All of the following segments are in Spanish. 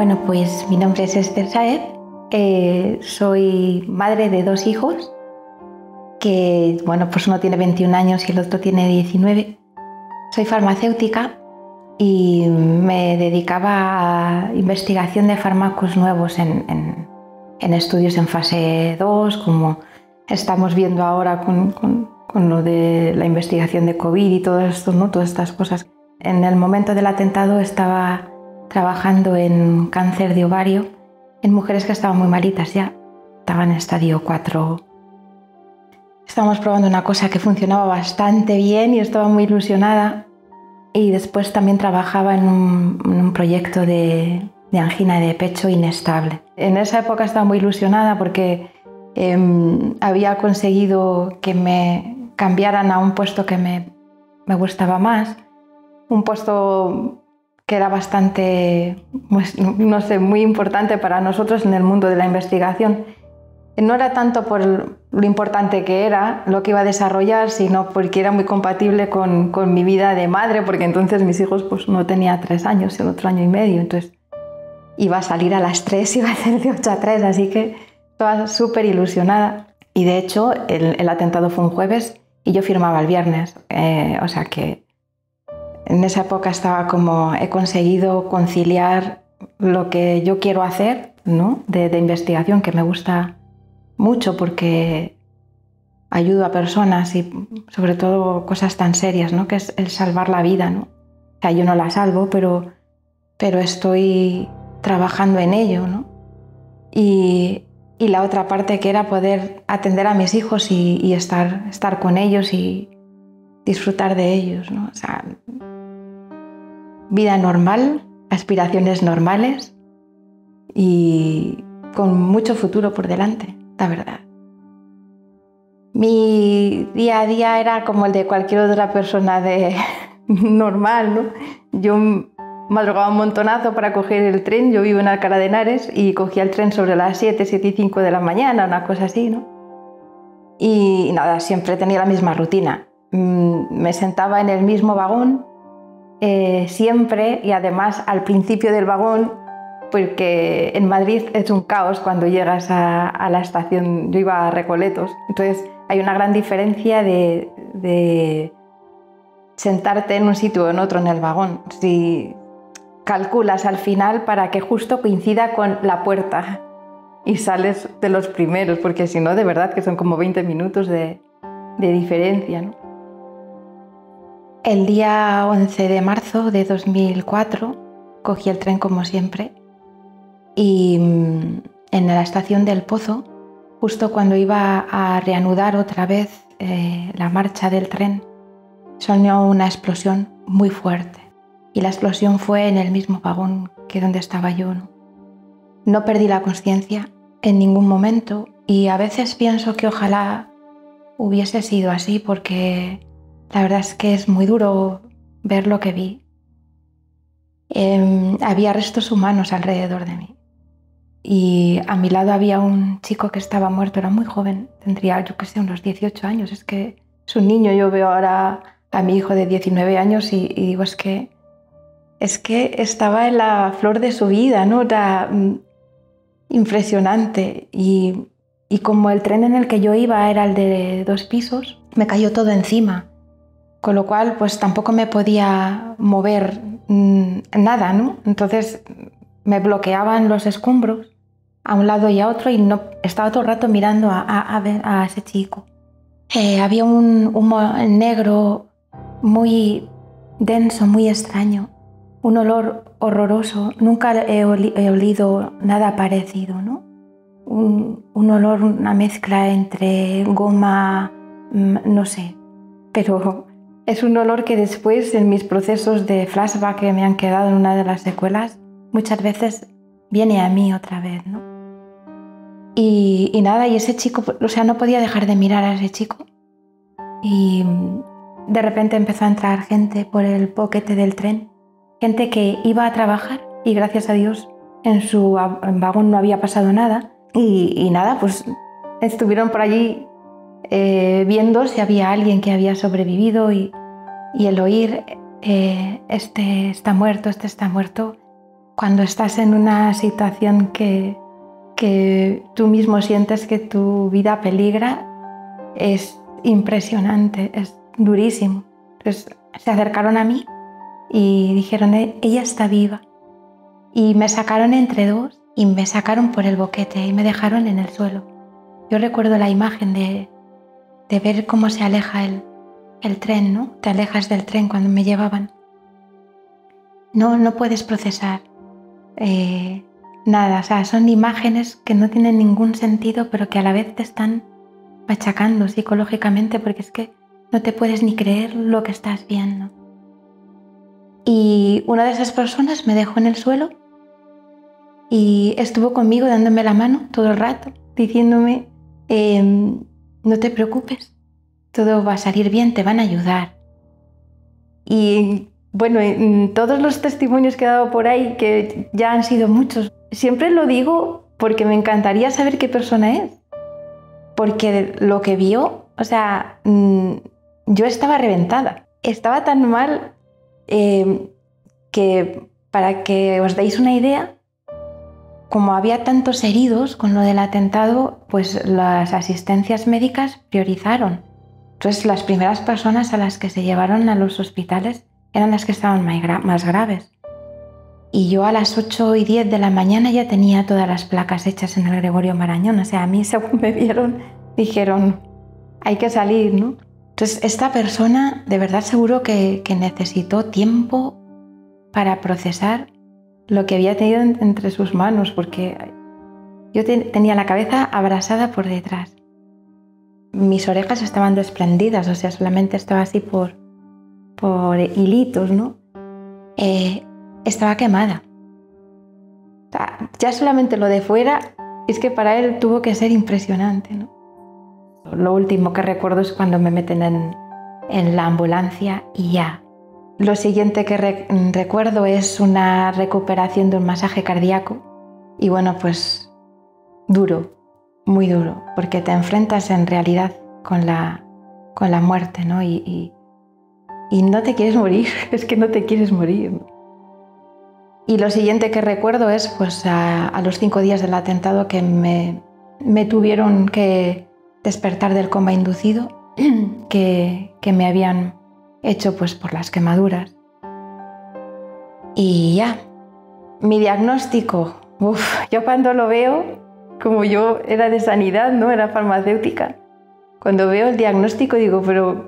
Bueno, pues mi nombre es Esther Saez, soy madre de 2 hijos, que bueno, pues uno tiene 21 años y el otro tiene 19. Soy farmacéutica y me dedicaba a investigación de fármacos nuevos en estudios en fase 2, como estamos viendo ahora con lo de la investigación de COVID y todo esto, ¿no? Todas estas cosas. En el momento del atentado estaba trabajando en cáncer de ovario en mujeres que estaban muy malitas ya, estaban en estadio 4. Estábamos probando una cosa que funcionaba bastante bien y estaba muy ilusionada, y después también trabajaba en un proyecto de angina de pecho inestable. En esa época estaba muy ilusionada porque había conseguido que me cambiaran a un puesto que me gustaba más, un puesto que era bastante, pues, no sé, muy importante para nosotros en el mundo de la investigación. No era tanto por lo importante que era, lo que iba a desarrollar, sino porque era muy compatible con mi vida de madre, porque entonces mis hijos, pues uno tenía 3 años y el otro 1 año y medio, entonces iba a salir a las 3, iba a hacer de 8 a 3, así que estaba súper ilusionada. Y de hecho el atentado fue un jueves y yo firmaba el viernes, o sea que en esa época estaba como, he conseguido conciliar lo que yo quiero hacer, ¿no? de investigación, que me gusta mucho porque ayudo a personas y sobre todo cosas tan serias, ¿no? Que es el salvar la vida, ¿no? O sea, yo no la salvo, pero estoy trabajando en ello, ¿no? Y la otra parte, que era poder atender a mis hijos y estar con ellos y disfrutar de ellos, ¿no? O sea, vida normal, aspiraciones normales y con mucho futuro por delante, la verdad. Mi día a día era como el de cualquier otra persona normal, ¿no? Yo madrugaba un montonazo para coger el tren. Yo vivo en Alcalá de Henares y cogía el tren sobre las 7:05 de la mañana, una cosa así, ¿no? Y nada, siempre tenía la misma rutina. Me sentaba en el mismo vagón siempre, y además al principio del vagón, porque en Madrid es un caos cuando llegas a la estación. Yo iba a Recoletos, entonces hay una gran diferencia de sentarte en un sitio o en otro en el vagón. Si calculas al final para que justo coincida con la puerta y sales de los primeros, porque si no, de verdad que son como 20 minutos de diferencia, ¿no? El día 11 de marzo de 2004 cogí el tren como siempre y en la estación del Pozo, justo cuando iba a reanudar otra vez la marcha del tren, sonó una explosión muy fuerte, y la explosión fue en el mismo vagón que donde estaba yo, ¿no? No perdí la conciencia en ningún momento, y a veces pienso que ojalá hubiese sido así, porque la verdad es que es muy duro ver lo que vi. Había restos humanos alrededor de mí y a mi lado había un chico que estaba muerto, era muy joven, tendría, yo qué sé, unos 18 años, es que es un niño. Yo veo ahora a mi hijo de 19 años y digo, es que estaba en la flor de su vida, ¿no? Era impresionante, y como el tren en el que yo iba era el de 2 pisos, me cayó todo encima, con lo cual pues tampoco me podía mover nada, ¿no? Entonces me bloqueaban los escombros a un lado y a otro, y no, estaba todo el rato mirando a ver a ese chico. Había un humo negro muy denso, muy extraño, un olor horroroso. Nunca he olido nada parecido, ¿no? Un olor, una mezcla entre goma, no sé, pero es un olor que después, en mis procesos de flashback que me han quedado en una de las secuelas, muchas veces viene a mí otra vez, ¿no? Y nada, y ese chico, o sea, no podía dejar de mirar a ese chico, y de repente empezó a entrar gente por el boquete del tren, gente que iba a trabajar, y gracias a Dios en su vagón no había pasado nada, y nada, pues estuvieron por allí viendo si había alguien que había sobrevivido, y el oír este está muerto, cuando estás en una situación que tú mismo sientes que tu vida peligra, es impresionante, es durísimo. Entonces se acercaron a mí y dijeron, ella está viva. Y me sacaron entre dos y me sacaron por el boquete y me dejaron en el suelo. Yo recuerdo la imagen de ver cómo se aleja el tren, ¿no? Te alejas del tren cuando me llevaban. No puedes procesar nada, o sea, son imágenes que no tienen ningún sentido, pero que a la vez te están machacando psicológicamente, porque es que no te puedes ni creer lo que estás viendo. Y una de esas personas me dejó en el suelo y estuvo conmigo dándome la mano todo el rato, diciéndome, no te preocupes, todo va a salir bien, te van a ayudar. Y bueno, en todos los testimonios que he dado por ahí, que ya han sido muchos, siempre lo digo porque me encantaría saber qué persona es. Porque lo que vio, o sea, yo estaba reventada. Estaba tan mal que, para que os deis una idea, como había tantos heridos con lo del atentado, pues las asistencias médicas priorizaron. Entonces las primeras personas a las que se llevaron a los hospitales eran las que estaban más graves. Y yo a las 8:10 de la mañana ya tenía todas las placas hechas en el Gregorio Marañón. O sea, a mí según me vieron, dijeron, hay que salir, ¿no? Entonces esta persona de verdad seguro que necesitó tiempo para procesar lo que había tenido entre sus manos, porque yo tenía la cabeza abrasada por detrás. Mis orejas estaban desprendidas, o sea, solamente estaba así por hilitos, ¿no? Estaba quemada. O sea, ya solamente lo de fuera es que para él tuvo que ser impresionante, ¿no? Lo último que recuerdo es cuando me meten en la ambulancia y ya. Lo siguiente que recuerdo es una recuperación de un masaje cardíaco y bueno, pues duro, muy duro, porque te enfrentas en realidad con la muerte, ¿no? Y no te quieres morir, es que no te quieres morir, ¿no? Y lo siguiente que recuerdo es pues a los 5 días del atentado que me tuvieron que despertar del coma inducido que me habían hecho pues por las quemaduras. Y ya, mi diagnóstico, yo cuando lo veo, como yo era de sanidad, ¿no? Era farmacéutica, cuando veo el diagnóstico digo, pero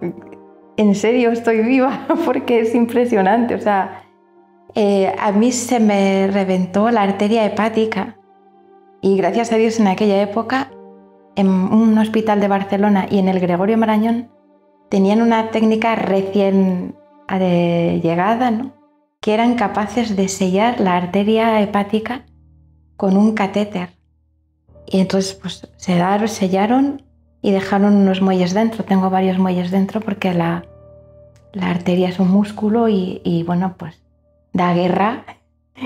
en serio estoy viva, porque es impresionante, o sea, a mí se me reventó la arteria hepática y gracias a Dios en aquella época en un hospital de Barcelona y en el Gregorio Marañón tenían una técnica recién llegada, ¿no? Que eran capaces de sellar la arteria hepática con un catéter. Y entonces pues sellaron y dejaron unos muelles dentro. Tengo varios muelles dentro porque la arteria es un músculo y bueno, pues da guerra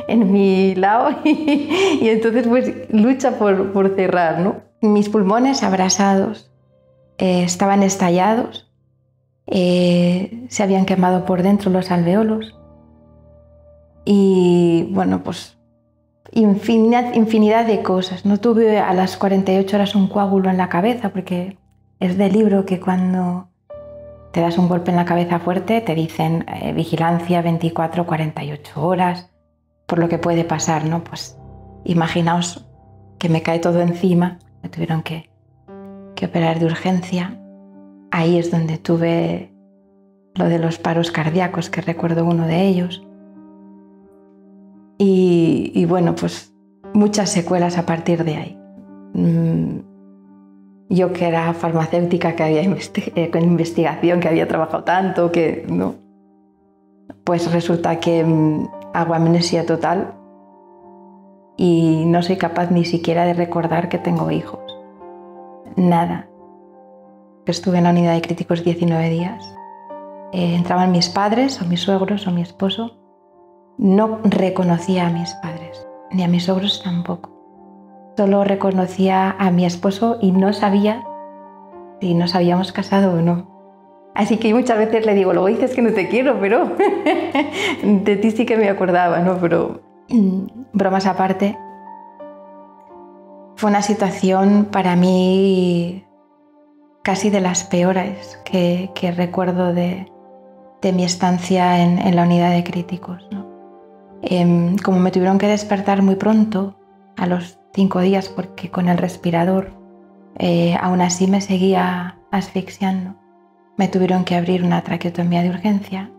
en mi lado y entonces pues lucha por cerrar, ¿no? Mis pulmones abrasados, estaban estallados, se habían quemado por dentro los alveolos y bueno, pues infinidad de cosas. No tuve a las 48 horas un coágulo en la cabeza porque es de libro que cuando te das un golpe en la cabeza fuerte te dicen vigilancia 24-48 horas por lo que puede pasar, ¿no? Pues imaginaos que me cae todo encima, me tuvieron que operar de urgencia. Ahí es donde tuve lo de los paros cardíacos, que recuerdo uno de ellos. Y bueno, pues muchas secuelas a partir de ahí. Yo que era farmacéutica, que había con investigación, que había trabajado tanto, que no. Pues resulta que hago amnesia total y no soy capaz ni siquiera de recordar que tengo hijos. Nada. Estuve en la unidad de críticos 19 días. Entraban mis padres o mis suegros o mi esposo. No reconocía a mis padres, ni a mis suegros tampoco. Solo reconocía a mi esposo y no sabía si nos habíamos casado o no. Así que muchas veces le digo, luego dices que no te quiero, pero de ti sí que me acordaba, ¿no? Pero bromas aparte, fue una situación para mí casi de las peores que recuerdo de mi estancia en la unidad de críticos, ¿no? Como me tuvieron que despertar muy pronto, a los 5 días, porque con el respirador aún así me seguía asfixiando, me tuvieron que abrir una traqueotomía de urgencia.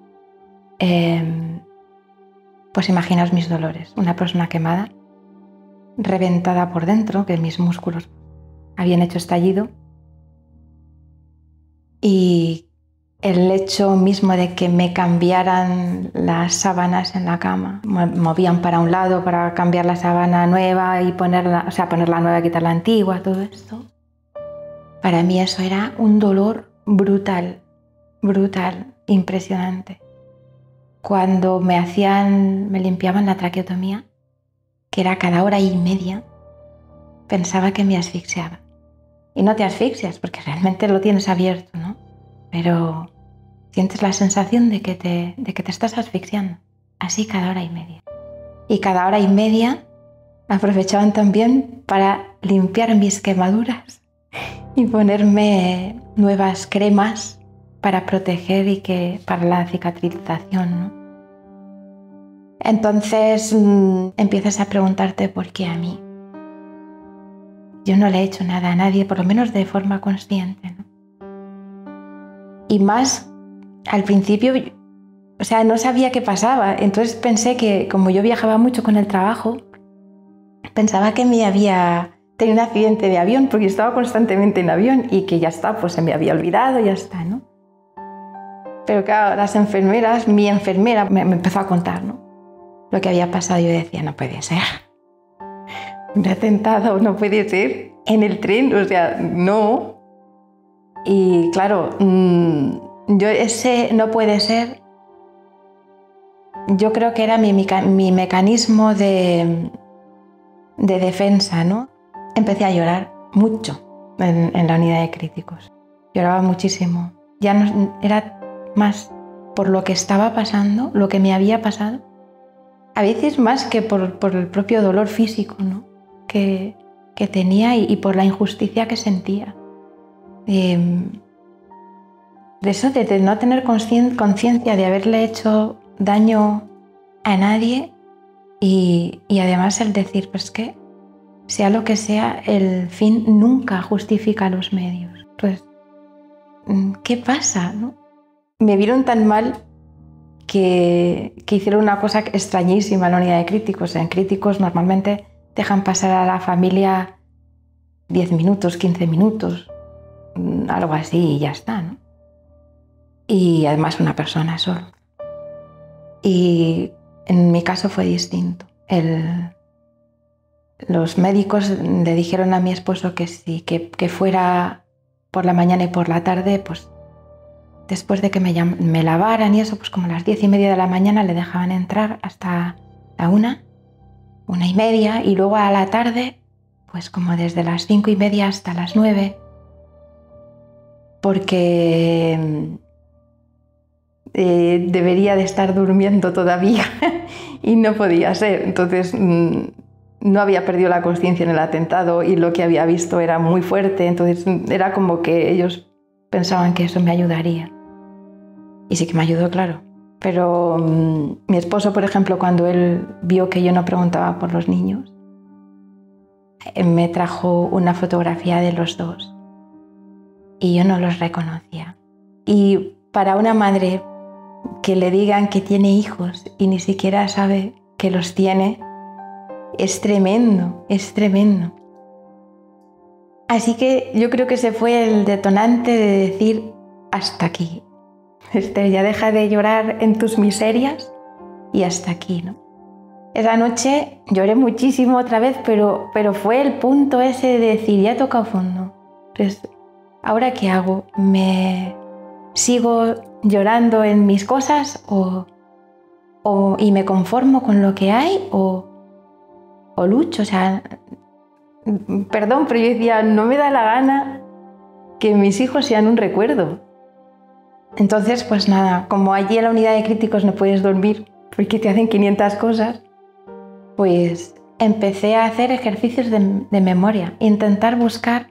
Pues imaginaos mis dolores, una persona quemada, reventada por dentro, que mis músculos habían hecho estallido, y el hecho mismo de que me cambiaran las sábanas en la cama, me movían para un lado para cambiar la sábana nueva y ponerla nueva y quitar la antigua, todo esto, para mí eso era un dolor brutal, impresionante. Cuando me limpiaban la traqueotomía, que era cada hora y media, pensaba que me asfixiaba. Y no te asfixias porque realmente lo tienes abierto, ¿no? Pero sientes la sensación de que te estás asfixiando, así cada hora y media. Y cada hora y media aprovechaban también para limpiar mis quemaduras y ponerme nuevas cremas para proteger para la cicatrización, ¿no? Entonces empiezas a preguntarte por qué a mí. Yo no le he hecho nada a nadie, por lo menos de forma consciente, ¿no? Y más al principio, no sabía qué pasaba. Entonces pensé que, como yo viajaba mucho con el trabajo, pensaba que me había tenido un accidente de avión, porque estaba constantemente en avión y que ya está, pues se me había olvidado, ya está, ¿no? Pero claro, mi enfermera me empezó a contar, ¿no?, lo que había pasado. Yo decía, no puede ser. Un atentado, no puede ser. En el tren, no. Y claro, yo ese no puede ser, yo creo que era mi mecanismo de defensa, ¿no? Empecé a llorar mucho en la unidad de críticos. Lloraba muchísimo. Ya no era más por lo que estaba pasando, lo que me había pasado, a veces más que por el propio dolor físico, ¿no?, que tenía y por la injusticia que sentía. De eso, de no tener conciencia de haberle hecho daño a nadie y además el decir, pues que sea lo que sea, el fin nunca justifica los medios. Entonces, ¿qué pasa, no? Me vieron tan mal que hicieron una cosa extrañísima en la unidad de críticos. En críticos normalmente dejan pasar a la familia 10 minutos, 15 minutos, algo así y ya está, ¿no? Y además una persona solo. Y en mi caso fue distinto. Los médicos le dijeron a mi esposo que sí, que fuera por la mañana y por la tarde, pues después de que me lavaran y eso, pues como a las 10:30 de la mañana le dejaban entrar hasta la 1:30, y luego a la tarde, pues como desde las 5:30 hasta las 9, porque debería de estar durmiendo todavía y no podía ser. Entonces no había perdido la conciencia en el atentado y lo que había visto era muy fuerte, entonces era como que ellos pensaban que eso me ayudaría. Y sí que me ayudó, claro. Pero mi esposo, por ejemplo, cuando él vio que yo no preguntaba por los niños, me trajo una fotografía de los dos y yo no los reconocía. Y para una madre que le digan que tiene hijos y ni siquiera sabe que los tiene, es tremendo, es tremendo. Así que yo creo que ese fue el detonante de decir, hasta aquí. Ya deja de llorar en tus miserias y hasta aquí, ¿no? Esa noche lloré muchísimo otra vez, pero fue el punto ese de decir, ya he tocado fondo. Entonces, ¿ahora qué hago? ¿Me sigo llorando en mis cosas y me conformo con lo que hay o lucho? Perdón, pero yo decía, no me da la gana que mis hijos sean un recuerdo. Entonces, pues nada, como allí en la unidad de críticos no puedes dormir porque te hacen 500 cosas, pues empecé a hacer ejercicios de memoria, intentar buscar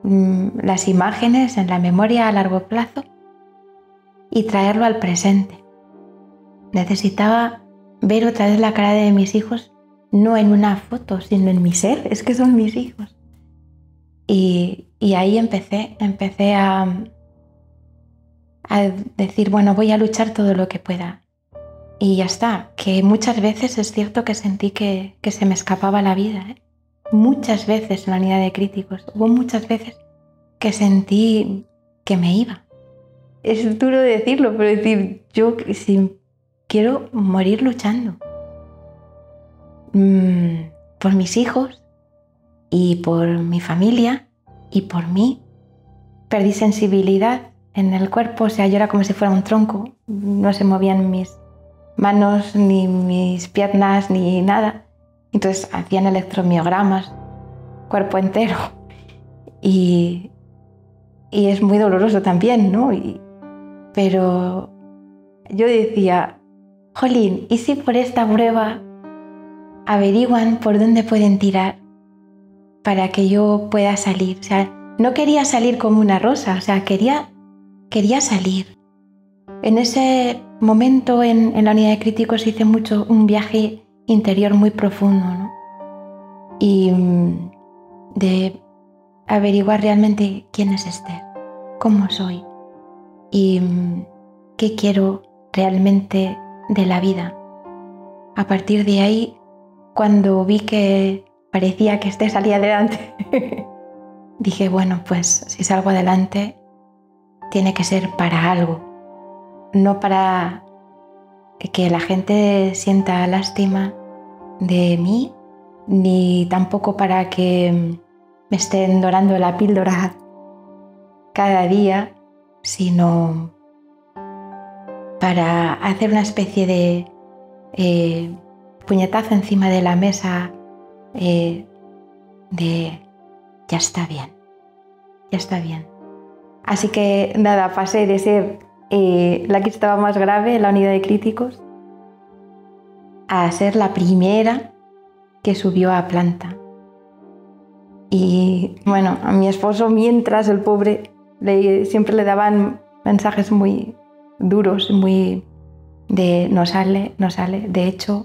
las imágenes en la memoria a largo plazo y traerlo al presente. Necesitaba ver otra vez la cara de mis hijos, no en una foto, sino en mi ser, es que son mis hijos. Y ahí empecé a decir, bueno, voy a luchar todo lo que pueda. Y ya está, que muchas veces es cierto que sentí que se me escapaba la vida, ¿eh? Muchas veces en la unidad de críticos, hubo muchas veces que sentí que me iba. Es duro decirlo, pero decir, yo quiero morir luchando. Por mis hijos y por mi familia y por mí. Perdí sensibilidad en el cuerpo, o sea, yo era como si fuera un tronco, no se movían mis manos, ni mis piernas, ni nada. Entonces hacían electromiogramas, cuerpo entero. Y es muy doloroso también, ¿no? Pero yo decía, jolín, ¿y si por esta prueba averiguan por dónde pueden tirar para que yo pueda salir? O sea, no quería salir como una rosa, o sea, quería salir. En ese momento en la unidad de críticos hice un viaje interior muy profundo, ¿no? Y de averiguar realmente quién es Esther, cómo soy y qué quiero realmente de la vida. A partir de ahí, cuando vi que parecía que Esther salía adelante, dije, bueno, pues si salgo adelante, tiene que ser para algo. No para que la gente sienta lástima de mí, ni tampoco para que me estén dorando la píldora cada día, sino para hacer una especie de puñetazo encima de la mesa de ya está bien, ya está bien. Así que nada, pasé de ser la que estaba más grave en la unidad de críticos a ser la primera que subió a planta. Y bueno, a mi esposo, mientras el pobre siempre le daban mensajes muy duros, muy de no sale. De hecho,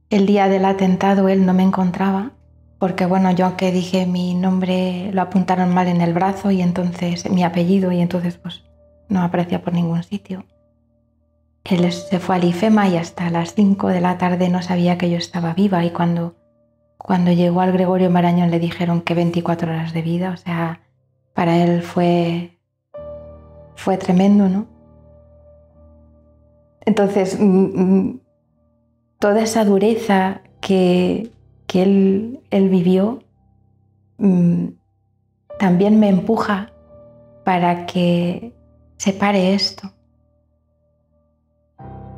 el día del atentado él no me encontraba porque bueno, yo que dije mi nombre lo apuntaron mal en el brazo y entonces mi apellido y entonces pues no aparecía por ningún sitio. Él se fue al IFEMA y hasta las 5 de la tarde no sabía que yo estaba viva y cuando llegó al Gregorio Marañón le dijeron que 24 horas de vida, o sea, para él fue tremendo, ¿no? Entonces, toda esa dureza que él vivió también me empuja para que se pare esto.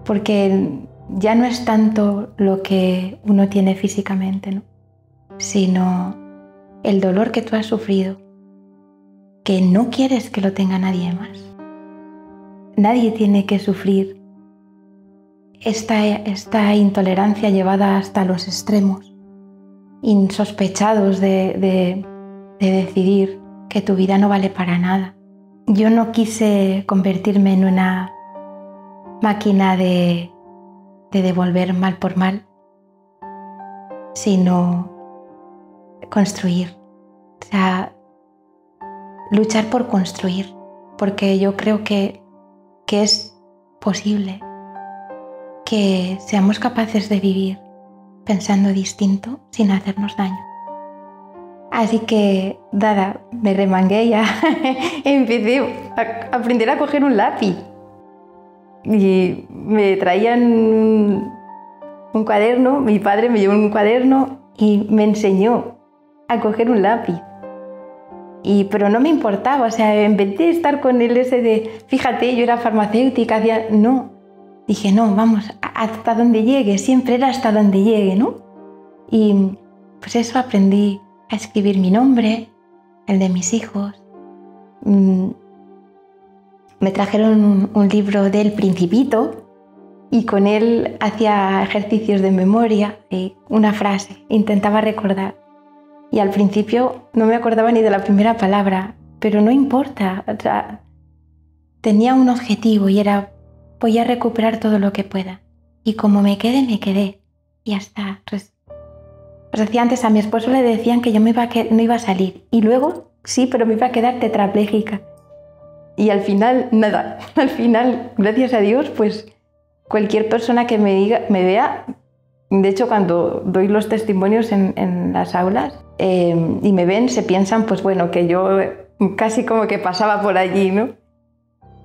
Porque ya no es tanto lo que uno tiene físicamente, ¿no? Sino el dolor que tú has sufrido, que no quieres que lo tenga nadie más. Nadie tiene que sufrir esta intolerancia llevada hasta los extremos, insospechados de decidir que tu vida no vale para nada. Yo no quise convertirme en una máquina de devolver mal por mal, sino construir. O sea, luchar por construir, porque yo creo que es posible que seamos capaces de vivir pensando distinto sin hacernos daño. Así que, nada, me remangué ya, empecé a aprender a coger un lápiz. Y me traían un cuaderno, mi padre me llevó un cuaderno y me enseñó a coger un lápiz. Pero no me importaba, o sea, en vez de estar con el ese de, fíjate, yo era farmacéutica, no. Dije, no, vamos, hasta donde llegue, siempre era hasta donde llegue, ¿no? Y pues eso aprendí a escribir mi nombre, el de mis hijos. Me trajeron un libro del Principito y con él hacía ejercicios de memoria y una frase, intentaba recordar. Y al principio no me acordaba ni de la primera palabra, pero no importa. O sea, tenía un objetivo y era, voy a recuperar todo lo que pueda. Y como me quedé. Y ya está. Os decía antes, a mi esposo le decían que yo no iba a salir. Y luego, sí, pero me iba a quedar tetrapléjica. Y al final, nada. Al final, gracias a Dios, pues cualquier persona que me vea, de hecho, cuando doy los testimonios en las aulas y me ven, se piensan, pues bueno, que yo casi como que pasaba por allí, ¿no?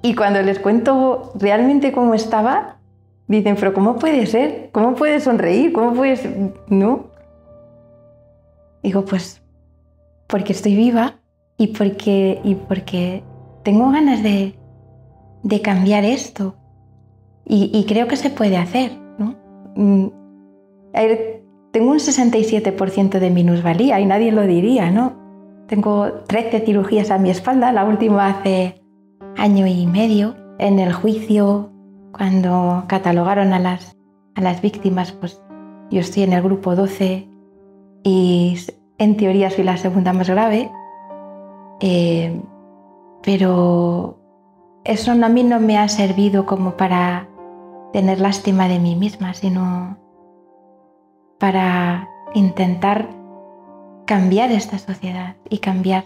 Y cuando les cuento realmente cómo estaba, dicen, pero ¿cómo puede ser? ¿Cómo puedes sonreír? ¿Cómo puedes...? ¿No? Digo, pues porque estoy viva y porque tengo ganas de cambiar esto. Y creo que se puede hacer, ¿no? Tengo un 67% de minusvalía y nadie lo diría, ¿no? Tengo 13 cirugías a mi espalda, la última hace año y medio. En el juicio, cuando catalogaron a las víctimas, pues yo estoy en el grupo 12 y en teoría soy la segunda más grave. Pero eso a mí no me ha servido como para tener lástima de mí misma, sino para intentar cambiar esta sociedad y cambiar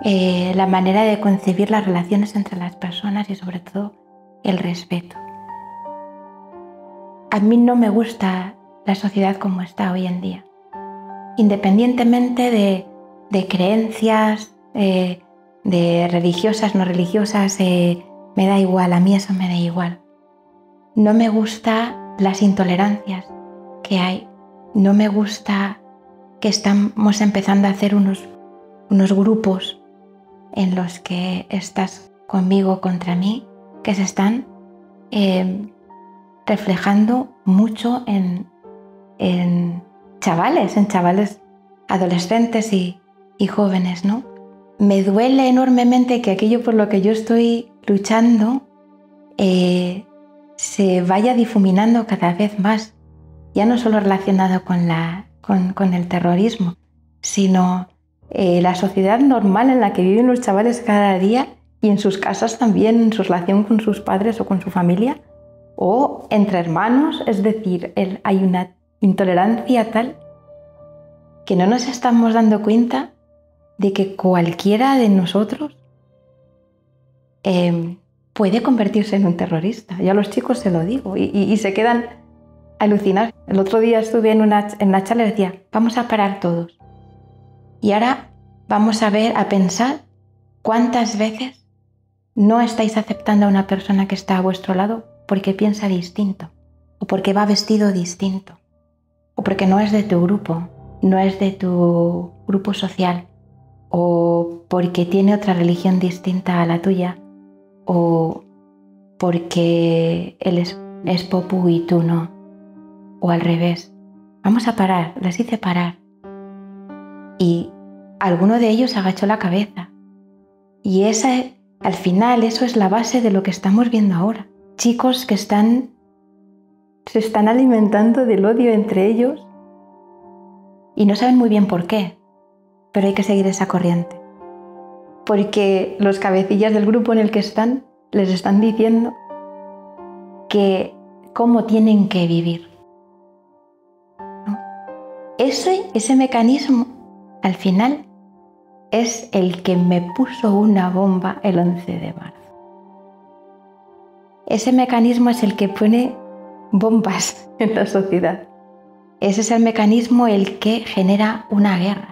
la manera de concebir las relaciones entre las personas y sobre todo el respeto. A mí no me gusta la sociedad como está hoy en día, independientemente de creencias, de religiosas, no religiosas, me da igual, a mí eso me da igual. No me gusta las intolerancias que hay, no me gusta que estamos empezando a hacer unos grupos en los que estás conmigo contra mí, que se están reflejando mucho en chavales adolescentes y jóvenes, ¿no? Me duele enormemente que aquello por lo que yo estoy luchando se vaya difuminando cada vez más, ya no solo relacionado con el terrorismo, sino la sociedad normal en la que viven los chavales cada día y en sus casas también, en su relación con sus padres o con su familia, o entre hermanos, es decir, hay una intolerancia tal que no nos estamos dando cuenta de que cualquiera de nosotros puede convertirse en un terrorista. Yo a los chicos se lo digo y se quedan alucinados. El otro día estuve en una charla y decía, vamos a parar todos. Y ahora vamos a pensar cuántas veces no estáis aceptando a una persona que está a vuestro lado porque piensa distinto, o porque va vestido distinto, o porque no es de tu grupo, no es de tu grupo social, o porque tiene otra religión distinta a la tuya, o porque él es popú y tú no, o al revés. Vamos a parar, les hice parar. Y alguno de ellos agachó la cabeza. Y al final, eso es la base de lo que estamos viendo ahora. Chicos que se están alimentando del odio entre ellos y no saben muy bien por qué, pero hay que seguir esa corriente. Porque los cabecillas del grupo en el que están les están diciendo que cómo tienen que vivir, ¿no? Ese mecanismo, al final, es el que me puso una bomba el 11 de marzo. Ese mecanismo es el que pone bombas en la sociedad. Ese es el mecanismo el que genera una guerra.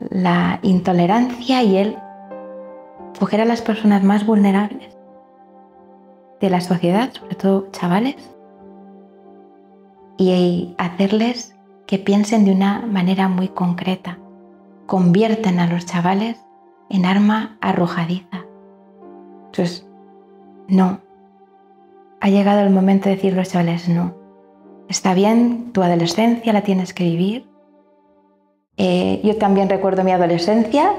La intolerancia y el coger a las personas más vulnerables de la sociedad, sobre todo chavales, y hacerles que piensen de una manera muy concreta. Convierten a los chavales en arma arrojadiza. Entonces, no. Ha llegado el momento de decir a los chavales, no. Está bien, tu adolescencia la tienes que vivir, Yo también recuerdo mi adolescencia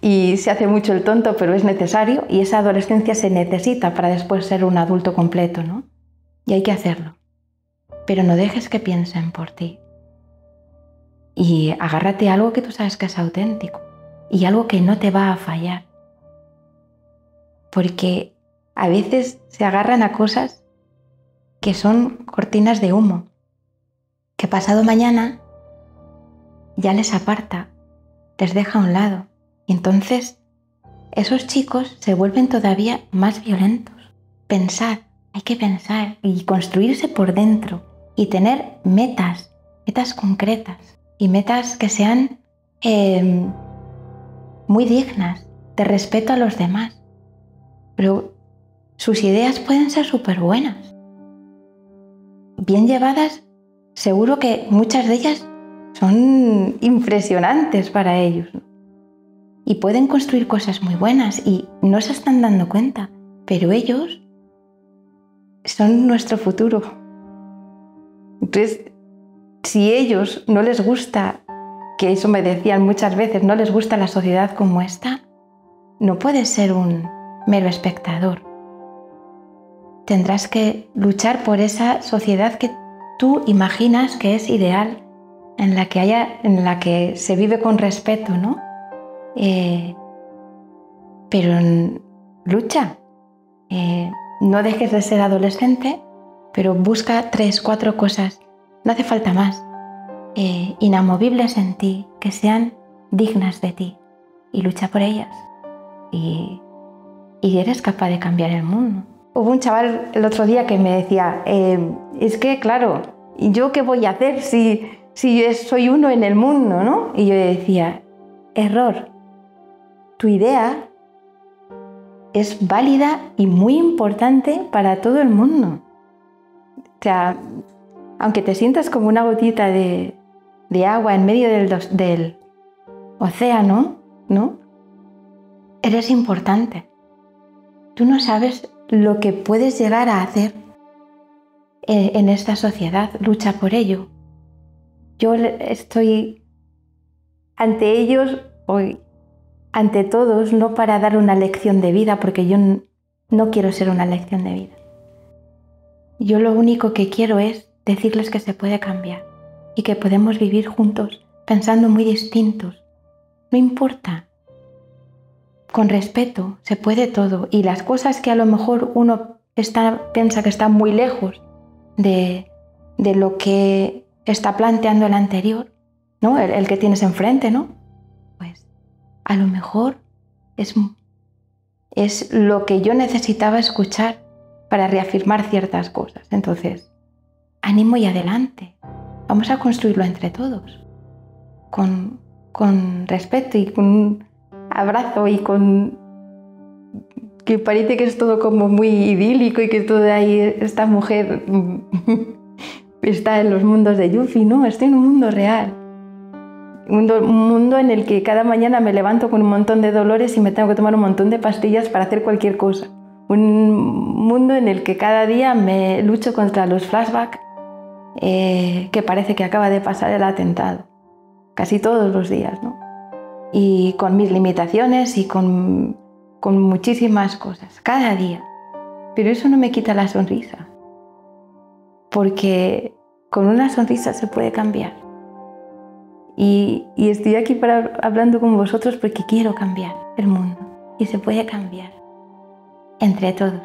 y se hace mucho el tonto, pero es necesario, y esa adolescencia se necesita para después ser un adulto completo, ¿no? Y hay que hacerlo. Pero no dejes que piensen por ti. Y agárrate a algo que tú sabes que es auténtico y algo que no te va a fallar. Porque a veces se agarran a cosas que son cortinas de humo, que pasado mañana ya les aparta, les deja a un lado. Y entonces esos chicos se vuelven todavía más violentos. Pensad, hay que pensar y construirse por dentro y tener metas concretas y metas que sean muy dignas, de respeto a los demás. Pero sus ideas pueden ser súper buenas. Bien llevadas, seguro que muchas de ellas son impresionantes para ellos, ¿no? Y pueden construir cosas muy buenas y no se están dando cuenta, pero ellos son nuestro futuro. Entonces, si ellos no les gusta, que eso me decían muchas veces, no les gusta la sociedad como está, no puedes ser un mero espectador. Tendrás que luchar por esa sociedad que tú imaginas que es ideal, en la que se vive con respeto, ¿no? Pero lucha. No dejes de ser adolescente, pero busca 3, 4 cosas, no hace falta más, inamovibles en ti, que sean dignas de ti, y lucha por ellas. Y eres capaz de cambiar el mundo. Hubo un chaval el otro día que me decía, es que claro, ¿y yo qué voy a hacer si soy uno en el mundo, ¿no? Y yo decía, error, tu idea es válida y muy importante para todo el mundo. O sea, aunque te sientas como una gotita de agua en medio del océano, ¿no? Eres importante. Tú no sabes lo que puedes llegar a hacer en esta sociedad. Lucha por ello. Yo estoy ante ellos hoy, ante todos, no para dar una lección de vida, porque yo no quiero ser una lección de vida. Yo lo único que quiero es decirles que se puede cambiar y que podemos vivir juntos pensando muy distintos. No importa. Con respeto se puede todo, y las cosas que a lo mejor uno piensa que están muy lejos de lo que está planteando el anterior, ¿no? El que tienes enfrente, ¿no? Pues a lo mejor es lo que yo necesitaba escuchar para reafirmar ciertas cosas. Entonces, ánimo y adelante. Vamos a construirlo entre todos, con respeto y con un abrazo y con que parece que es todo como muy idílico y que todo ahí, esta mujer está en los mundos de Yuffie, ¿no? Estoy en un mundo real. Un mundo en el que cada mañana me levanto con un montón de dolores y me tengo que tomar un montón de pastillas para hacer cualquier cosa. Un mundo en el que cada día me lucho contra los flashbacks que parece que acaba de pasar el atentado. Casi todos los días, ¿no? Y con mis limitaciones y con muchísimas cosas, cada día. Pero eso no me quita la sonrisa, porque con una sonrisa se puede cambiar. Y estoy aquí hablando con vosotros porque quiero cambiar el mundo, y se puede cambiar entre todos.